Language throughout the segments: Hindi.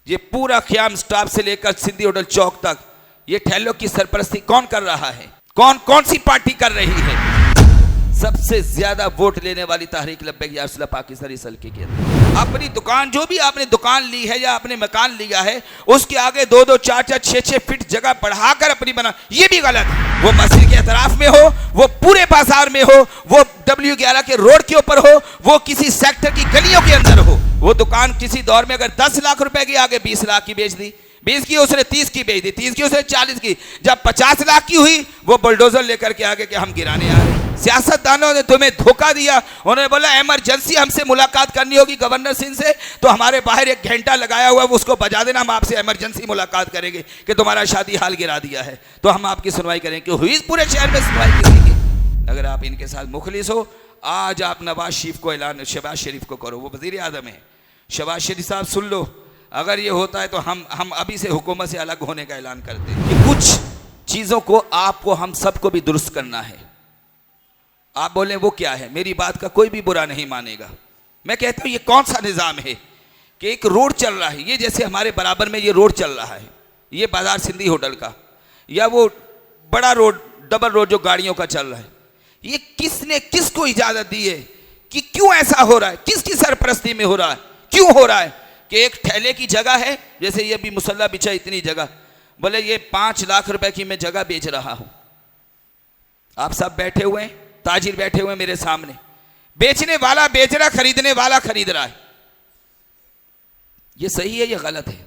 ये पूरा ख्याम स्टाफ से लेकर सिंधी होटल चौक तक ये ठेलों की सरपरस्ती कौन कर रहा है? कौन कौन सी पार्टी कर रही है? सबसे ज्यादा वोट लेने वाली तहरीक लब्बैक या रसूलल्लाह पाकिस्तान इस हल्के के अंदर। अपनी दुकान, जो भी आपने दुकान ली है या आपने मकान लिया है, उसके आगे 2-2, 4-4, 6-6 फीट जगह बढ़ाकर अपनी बना, ये भी गलत है। वो मस्जिद के अतराफ में हो, वो पूरे बाजार में हो, वो W11 के रोड के ऊपर हो, वो किसी सेक्टर की गलियों के अंदर हो। वो दुकान किसी दौर में अगर 10 लाख रुपए की आगे 20 लाख की बेच दी, 20 की उसने 30 की बेच दी, 30 की उसने 40 की, जब 50 लाख की हुई वो बुलडोजर लेकर के आगे कि हम गिराने आ रहे हैं। सियासतदानों ने तुम्हें धोखा दिया। उन्होंने बोला इमरजेंसी हमसे मुलाकात करनी होगी गवर्नर सिंह से, तो हमारे बाहर एक घंटा लगाया हुआ है, उसको बजा देना, हम आपसे इमरजेंसी मुलाकात करेंगे कि तुम्हारा शादी हाल गिरा दिया है, तो हम आपकी सुनवाई करेंगे। कि हुई पूरे शहर में सुनवाई किसी की? अगर आप इनके साथ मुखलिस हो, आज आप नवाज शरीफ को ऐलान, शहबाज शरीफ को करो, वो वजीर आजम है। शहबाज शरीफ साहब सुन लो, अगर ये होता है तो हम अभी से हुकूमत से अलग होने का ऐलान करते हैं। कि कुछ चीज़ों को आपको हम सबको भी दुरुस्त करना है। आप बोलें वो क्या है? मेरी बात का कोई भी बुरा नहीं मानेगा। मैं कहता हूँ ये कौन सा निज़ाम है कि एक रोड चल रहा है, ये जैसे हमारे बराबर में ये रोड चल रहा है, ये बाजार सिंधी होटल का, या वो बड़ा रोड, डबल रोड जो गाड़ियों का चल रहा है, ये किसने किसको इजाज़त दी है कि क्यों ऐसा हो रहा है? किसकी सरपरस्ती में हो रहा है? क्यों हो रहा है? कि एक ठेले की जगह है, जैसे ये भी मुसल्ला बिछा इतनी जगह, बोले ये 5 लाख रुपए की मैं जगह बेच रहा हूं। आप सब बैठे हुए हैं, ताजिर बैठे हुए हैं मेरे सामने, बेचने वाला बेच रहा, खरीदने वाला खरीद रहा है। ये सही है, ये गलत है?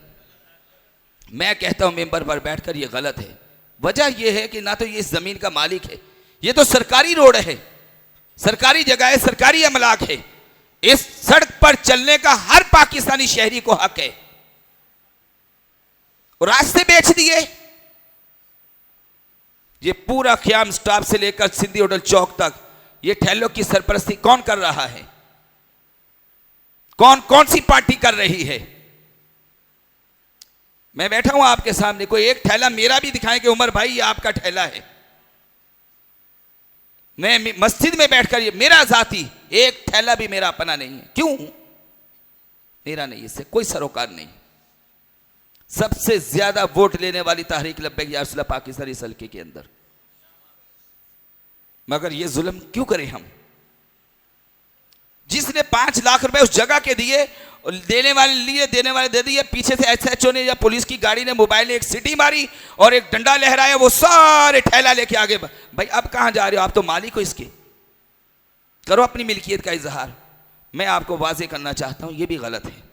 मैं कहता हूं मेंबर पर बैठकर ये गलत है। वजह यह है कि ना तो ये इस जमीन का मालिक है, ये तो सरकारी रोड है, सरकारी जगह है, सरकारी अमलाक है। इस सड़क पर चलने का हर पाकिस्तानी शहरी को हक है। और रास्ते बेच दिए। ये पूरा ख्याम स्टाफ से लेकर सिंधी होटल चौक तक ये ठेलों की सरपरस्ती कौन कर रहा है? कौन कौन सी पार्टी कर रही है? मैं बैठा हूं आपके सामने, कोई एक ठेला मेरा भी दिखाएं कि उमर भाई ये आपका ठेला है। मैं मस्जिद में बैठकर, ये मेरा जाती एक ठेला भी मेरा अपना नहीं है। क्यों मेरा नहीं? इससे कोई सरोकार नहीं। सबसे ज्यादा वोट लेने वाली तहरीक लब्बैक या रसूलल्लाह पाकिस्तान इस हल्के के अंदर। मगर ये जुल्म क्यों करें हम? जिसने 5 लाख रुपए उस जगह के दिए, देने वाले लिए, देने वाले दे दिए, पीछे से SHO ने या पुलिस की गाड़ी ने मोबाइल ने एक सीटी मारी और एक डंडा लहराया, वो सारे ठेला लेके आगे। भाई अब कहां जा रहे हो? आप तो मालिक हो इसके, करो अपनी मिल्कियत का इजहार। मैं आपको वाजे करना चाहता हूं, यह भी गलत है।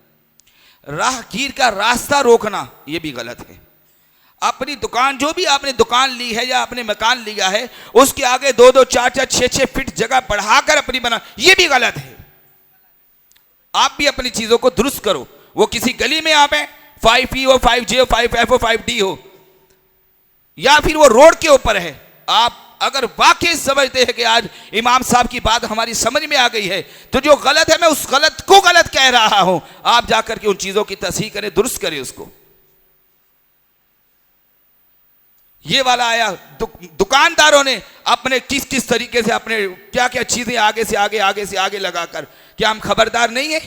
राहगीर का रास्ता रोकना यह भी गलत है। अपनी दुकान, जो भी आपने दुकान ली है या आपने मकान लिया है, उसके आगे 2-2, 4-4, 6-6 फीट जगह बढ़ाकर अपनी बना, यह भी गलत है। आप भी अपनी चीजों को दुरुस्त करो। वो किसी गली में आप हैं, 5E हो, 5J हो, 5F हो, 5D हो, या फिर वो रोड के ऊपर है। आप अगर वाकई समझते हैं कि आज इमाम साहब की बात हमारी समझ में आ गई है, तो जो गलत है मैं उस गलत को गलत कह रहा हूं, आप जाकर के उन चीजों की तस्हीह करें, दुरुस्त करें उसको। ये वाला आया, दुकानदारों ने अपने किस किस तरीके से अपने क्या क्या चीजें आगे से आगे लगाकर, क्या हम खबरदार नहीं है?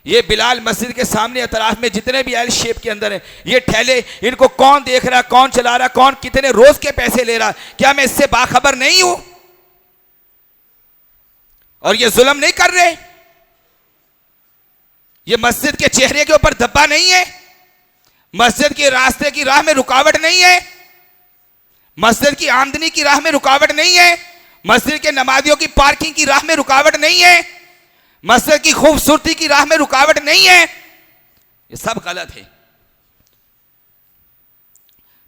ये बिलाल मस्जिद के सामने अतराफ में जितने भी एल शेप के अंदर है ये ठेले, इनको कौन देख रहा, कौन चला रहा, कौन कितने रोज के पैसे ले रहा, क्या मैं इससे बाखबर नहीं हूं? और ये जुल्म नहीं कर रहे? ये मस्जिद के चेहरे के ऊपर धब्बा नहीं है? मस्जिद के रास्ते की राह में रुकावट नहीं है? मस्जिद की आमदनी की राह में रुकावट नहीं है? मस्जिद के नमाजियों की पार्किंग की राह में रुकावट नहीं है? मस्जिद की खूबसूरती की राह में रुकावट नहीं है? ये सब गलत है।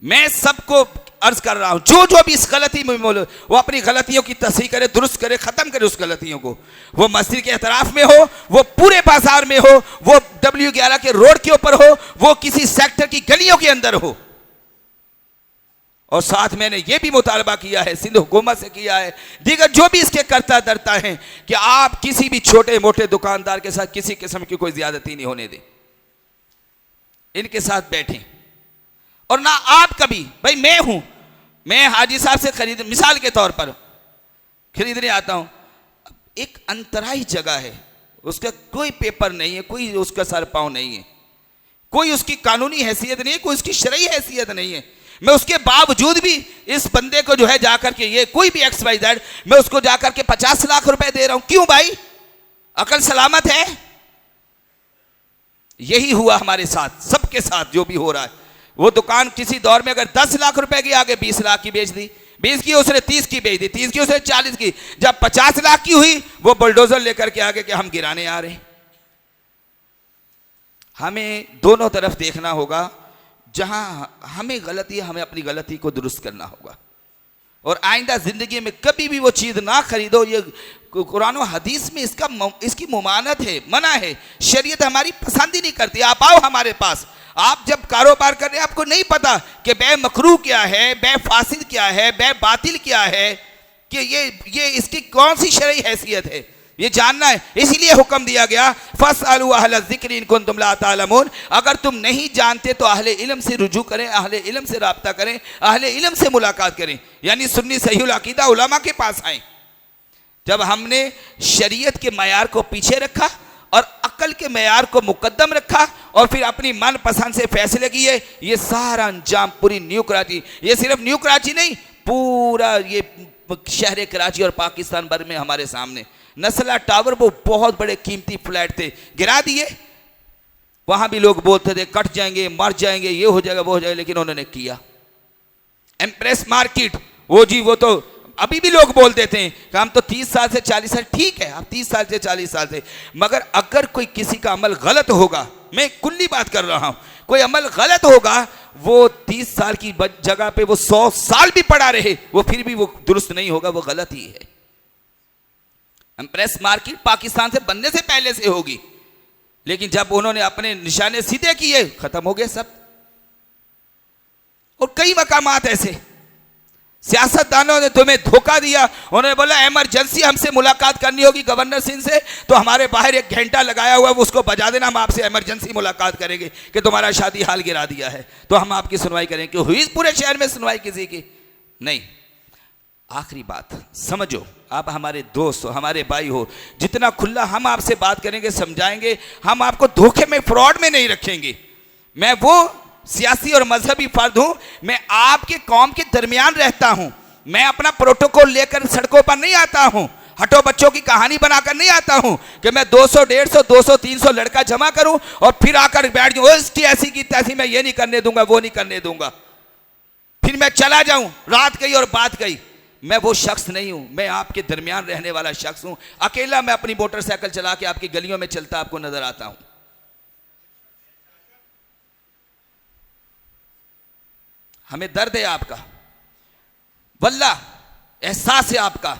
मैं सबको अर्ज कर रहा हूं, जो भी इस गलती में बोलो, वो अपनी गलतियों की तस्हीह करे, दुरुस्त करे, खत्म करे उस गलतियों को। वो मस्जिद के अतराफ में हो, वो पूरे बाजार में हो, वो W11 के रोड के ऊपर हो, वो किसी सेक्टर की गलियों के अंदर हो। और साथ मैंने यह भी मुतालबा किया है, सिंध हुकूमत से किया है, दीगर जो भी इसके करता धरता हैं, कि आप किसी भी छोटे मोटे दुकानदार के साथ किसी किस्म की कोई ज्यादती नहीं होने दें। इनके साथ बैठें। और ना आप कभी, भाई मैं हाजी साहब से मिसाल के तौर पर खरीदने आता हूं, एक अंतराई जगह है, उसका कोई पेपर नहीं है, कोई उसका सर पाँव नहीं है, कोई उसकी कानूनी हैसियत नहीं है, कोई उसकी शरई हैसियत नहीं है। मैं उसके बावजूद भी इस बंदे को जो है जाकर के, ये कोई भी XYZ, मैं उसको जाकर के 50 लाख रुपए दे रहा हूं। क्यों भाई? अकल सलामत है? यही हुआ हमारे साथ, सबके साथ जो भी हो रहा है। वो दुकान किसी दौर में अगर 10 लाख रुपए की आगे 20 लाख की बेच दी, 20 की उसने 30 की बेच दी, 30 की उसने 40 की। जब 50 लाख की हुई, वो बुलडोजर लेकर के आगे कि हम गिराने आ रहे हैं। हमें दोनों तरफ देखना होगा। जहां हमें गलती है, हमें अपनी गलती को दुरुस्त करना होगा, और आइंदा जिंदगी में कभी भी वो चीज ना खरीदो। ये कुरान और हदीस में इसकी मुमानत है, मना है। शरीयत हमारी पसंद ही नहीं करती। आप आओ हमारे पास, आप जब कारोबार कर रहे हैं, आपको नहीं पता कि बै मकरू क्या है, बै फासिद क्या है, बै बातिल क्या है, कि ये इसकी कौन सी शरई हैसियत है, ये जानना है। इसीलिए हुक्म दिया गया, फस्अलू अहल ज़िक्र इन कुंतुम ला तालमून। अगर तुम नहीं जानते तो अहले इल्म से रुजू करें, अहले इल्म से राब्ता करें, अहले इल्म से मुलाकात करें, यानी सुन्नी सहीहुल अकीदा उलमा के पास आए। जब हमने शरीयत के मयार को पीछे रखा और अक्ल के मयार को मुकद्दम रखा और फिर अपनी मन पसंद से फैसले किए, ये सारा अंजाम पूरी न्यू कराची, ये सिर्फ न्यू कराची नहीं, पूरा ये शहर कराची और पाकिस्तान भर में हमारे सामने। नस्ला टावर, वो बहुत बड़े कीमती फ्लैट थे, गिरा दिए। वहां भी लोग बोलते थे कट जाएंगे, मर जाएंगे, ये हो जाएगा, वो हो जाएगा, लेकिन उन्होंने किया। एम्प्रेस मार्केट, वो जी, वो तो अभी भी लोग बोल देते हैं कि हम तो 30 साल से 40 साल, ठीक है आप 30 साल से 40 साल से, मगर अगर कोई किसी का अमल गलत होगा, मैं कुल्ली बात कर रहा हूं, कोई अमल गलत होगा, वो 30 साल की जगह पे वो 100 साल भी पड़ा रहे, वो फिर भी वो दुरुस्त नहीं होगा, वो गलत ही है। एम्प्रेस मार्केट पाकिस्तान से बनने से पहले से होगी, लेकिन जब उन्होंने अपने निशाने सीधे किए, खत्म हो गए सब। और कई मकामात ऐसे सियासतदानों ने तुम्हें धोखा दिया। उन्होंने बोला इमरजेंसी हमसे मुलाकात करनी होगी गवर्नर सिंह से, तो हमारे बाहर एक घंटा लगाया हुआ है, उसको बजा देना, हम आपसे इमरजेंसी मुलाकात करेंगे कि तुम्हारा शादी हाल गिरा दिया है, तो हम आपकी सुनवाई करेंगे। कि हुई पूरे शहर में सुनवाई किसी की नहीं। आखिरी बात समझो, आप हमारे दोस्त हो, हमारे भाई हो, जितना खुला हम आपसे बात करेंगे, समझाएंगे, हम आपको धोखे में, फ्रॉड में नहीं रखेंगे। मैं वो सियासी और मजहबी फर्द हूं, मैं आपके कौम के दरमियान रहता हूं। मैं अपना प्रोटोकॉल लेकर सड़कों पर नहीं आता हूं, हटो बच्चों की कहानी बनाकर नहीं आता हूं कि मैं 200, 150, 200, 300 लड़का जमा करूं और फिर आकर बैठ जाऊं, इसकी ऐसी की तैसी, मैं ये नहीं करने दूंगा, वो नहीं करने दूंगा, फिर मैं चला जाऊं, रात गई और बात गई। मैं वो शख्स नहीं हूं, मैं आपके दरमियान रहने वाला शख्स हूं। अकेला मैं अपनी मोटरसाइकिल चला के आपकी गलियों में चलता आपको नजर आता हूं। हमें दर्द है आपका, वल्लाह एहसास है आपका।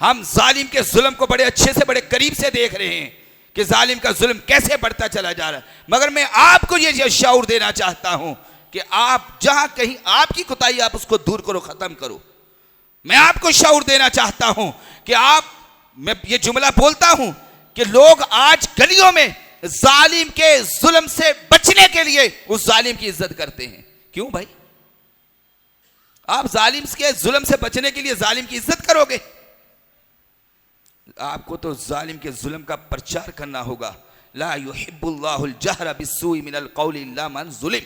हम जालिम के जुल्म को बड़े अच्छे से, बड़े करीब से देख रहे हैं कि जालिम का जुल्म कैसे बढ़ता चला जा रहा है। मगर मैं आपको ये शऊर देना चाहता हूं कि आप जहां कहीं आपकी कोताही, आप उसको दूर करो, खत्म करो। मैं आपको शऊर देना चाहता हूं कि मैं ये जुमला बोलता हूं कि लोग आज गलियों में जालिम के जुल्म से बचने के लिए उस जालिम की इज्जत करते हैं। क्यों भाई? आप जालिम के जुल्म से बचने के लिए जालिम की इज्जत करोगे? आपको तो जालिम के जुल्म का प्रचार करना होगा। ला युहिब्बुल्लाहुल जहरा बिस्सूई मिनल कौली इल्ला मन जुलिम।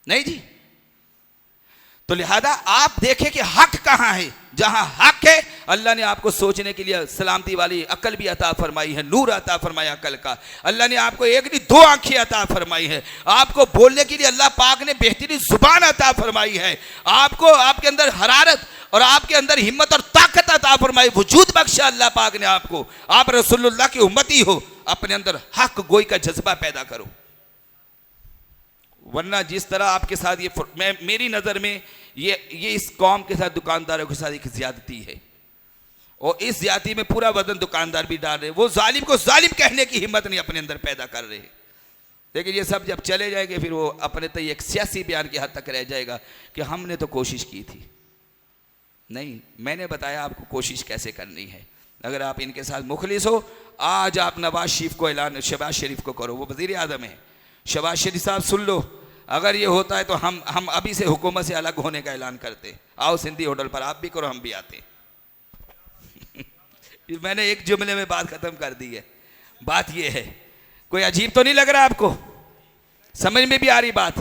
नहीं जी, तो लिहाजा आप देखें कि हक कहां है। जहां हक है, अल्लाह ने आपको सोचने के लिए सलामती वाली अकल भी अता फरमाई है, नूर अता फरमाया अकल का। अल्लाह ने आपको एक नहीं 2 आंखें अता फरमाई है। आपको बोलने के लिए अल्लाह पाक ने बेहतरीन जुबान अता फरमाई है। आपको, आपके अंदर हरारत और आपके अंदर हिम्मत और ताकत अता फरमाई, वजूद बख्शा अल्लाह पाक ने आपको। आप रसूलुल्लाह की उम्मती हो, अपने अंदर हक गोई का जज्बा पैदा करो। वरना जिस तरह आपके साथ ये मेरी नज़र में ये इस कौम के साथ, दुकानदारों के साथ एक ज्यादती है, और इस ज्यादती में पूरा वजन दुकानदार भी डाल रहे। वो जालिम को जालिम कहने की हिम्मत नहीं अपने अंदर पैदा कर रहे। लेकिन ये सब जब चले जाएंगे, फिर वो अपने तय एक सियासी बयान की हद तक रह जाएगा कि हमने तो कोशिश की थी। नहीं, मैंने बताया आपको कोशिश कैसे करनी है। अगर आप इनके साथ मुखलिस हो, आज आप नवाज शरीफ को ऐलान, शहबाज शरीफ को करो, वो वजीर आज़म है। शहबाज शरीफ साहब सुन लो, अगर ये होता है तो हम अभी से हुकूमत से अलग होने का ऐलान करते। आओ सिंधी होटल पर, आप भी करो, हम भी आते। मैंने एक जुमले में बात खत्म कर दी है। बात ये है, कोई अजीब तो नहीं लग रहा आपको? समझ में भी आ रही बात?